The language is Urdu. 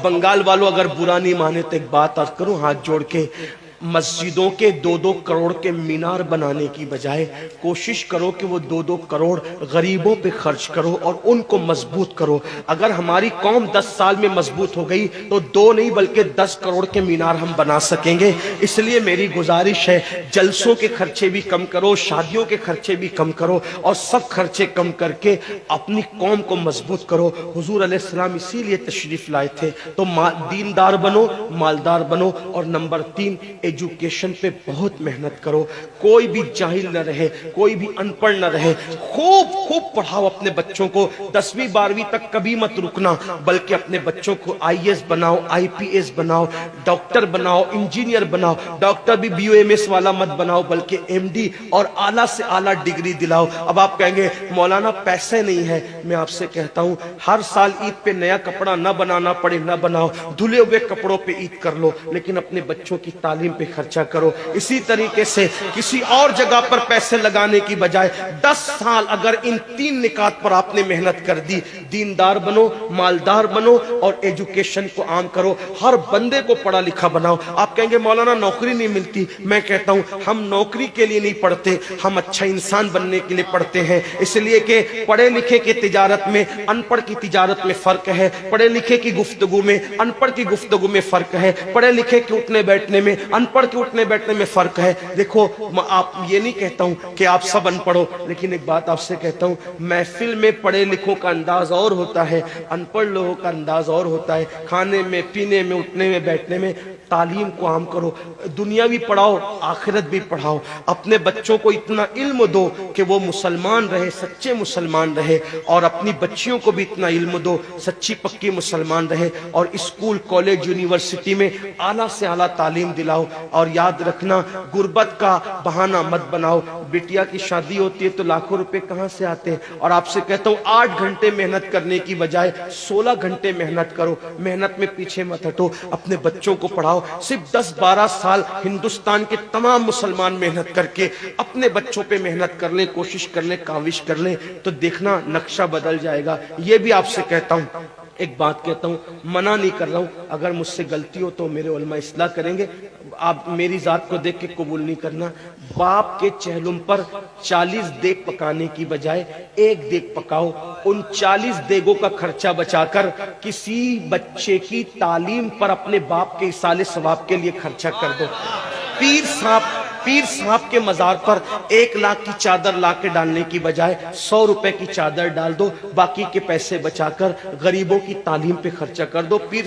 بنگال والوں اگر برا نہیں مانے تو ایک بات عرض کروں ہاتھ جوڑ کے، مسجدوں کے 2-2 کروڑ کے مینار بنانے کی بجائے کوشش کرو کہ وہ 2-2 کروڑ غریبوں پہ خرچ کرو اور ان کو مضبوط کرو۔ اگر ہماری قوم 10 سال میں مضبوط ہو گئی تو 2 نہیں بلکہ 10 کروڑ کے مینار ہم بنا سکیں گے۔ اس لیے میری گزارش ہے جلسوں کے خرچے بھی کم کرو، شادیوں کے خرچے بھی کم کرو، اور سب خرچے کم کر کے اپنی قوم کو مضبوط کرو۔ حضور علیہ السلام اسی لیے تشریف لائے تھے۔ تو دیندار بنو، مالدار بنو، اور نمبر 3 ایجوکیشن پہ بہت محنت کرو۔ کوئی بھی جاہل نہ رہے، کوئی بھی ان پڑھ نہ رہے، خوب پڑھاؤ اپنے بچوں کو۔ 10ویں 12ویں تک کبھی مت رکنا، بلکہ اپنے بچوں کو IAS بناؤ، IPS بناؤ، ڈاکٹر بناؤ، انجینئر بناؤ۔ ڈاکٹر بھی BOMS والا مت بناؤ بلکہ MD اور اعلیٰ سے اعلیٰ ڈگری دلاؤ۔ اب آپ کہیں گے مولانا پیسے نہیں ہے، میں آپ سے کہتا ہوں ہر سال عید پہ نیا کپڑا نہ بنانا پڑے نہ بناؤ، دھلے ہوئے کپڑوں پہ عید کر لو، لیکن اپنے بچوں کی تعلیم پہ خرچہ کرو۔ اسی طریقے سے کسی اور جگہ پر پیسے لگانے کی بجائے 10 سال اگر ان 3 نکات پر آپ نے محنت کر دی، دیندار بنو، مالدار بنو اور ایجوکیشن کو عام کرو، ہر بندے کو پڑھا لکھا بناؤ۔ آپ کہیں گے مولانا نوکری نہیں ملتی، میں کہتا ہوں ہم نوکری کے لیے نہیں پڑھتے، ہم اچھا انسان بننے کے لیے پڑھتے ہیں۔ اس لیے کہ پڑھے لکھے کی تجارت میں ان پڑھ کی تجارت میں فرق ہے، پڑھے لکھے کی گفتگو میں ان پڑھ کی گفتگو میں فرق ہے، پڑھے لکھے کے اٹھنے بیٹھنے میں ان پڑھ کے اٹھنے بیٹھنے میں فرق ہے۔ دیکھو آپ یہ نہیں کہتا ہوں کہ آپ سب ان پڑھو، لیکن ایک بات آپ سے کہتا ہوں، محفل میں پڑھے لکھوں کا انداز اور ہوتا ہے، ان پڑھ لوگوں کا انداز اور ہوتا ہے۔ کھانے میں، پینے میں، اٹھنے میں، بیٹھنے میں تعلیم کو عام کرو، دنیا بھی پڑھاؤ، آخرت بھی پڑھاؤ۔ اپنے بچوں کو اتنا علم دو کہ وہ مسلمان رہے، سچے مسلمان رہے، اور اپنی بچیوں کو بھی اتنا علم دو سچی پکی مسلمان رہے، اور اسکول، کالج، یونیورسٹی میں اعلیٰ سے اعلیٰ تعلیم دلاؤ۔ اور یاد رکھنا غربت کا بہانہ مت بناؤ۔ بیٹیا کی شادی ہوتی ہے تو لاکھوں روپے کہاں سے آتے ہیں، اور آپ سے کہتا ہوں 8 گھنٹے محنت کرنے کی بجائے 16 گھنٹے محنت کرو، محنت میں پیچھے مت ہٹو، اپنے بچوں کو پڑھاؤ۔ صرف 10-12 سال ہندوستان کے تمام مسلمان محنت کر کے اپنے بچوں پہ محنت کر لیں، کوشش کر لیں، کاوش کر لیں، تو دیکھنا نقشہ بدل جائے گا۔ یہ بھی آپ سے کہتا ہوں، ایک بات کہتا ہوں، منع نہیں کر رہا ہوں، اگر مجھ سے غلطی ہو تو میرے علماء اصلاح کریں گے، آپ میری ذات کو دیکھ کے قبول نہیں کرنا۔ باپ کے چہلم پر 40 دیگ پکانے کی بجائے 1 دیگ پکاؤ، ان 40 دیگوں کا خرچہ بچا کر کسی بچے کی تعلیم پر اپنے باپ کے ایصال ثواب کے لیے خرچہ کر دو۔ پیر صاحب کے مزار پر 1 لاکھ کی چادر لا کے ڈالنے کی بجائے 100 روپے کی چادر ڈال دو، باقی کے پیسے بچا کر غریبوں کی تعلیم پہ خرچہ کر دو۔ پیر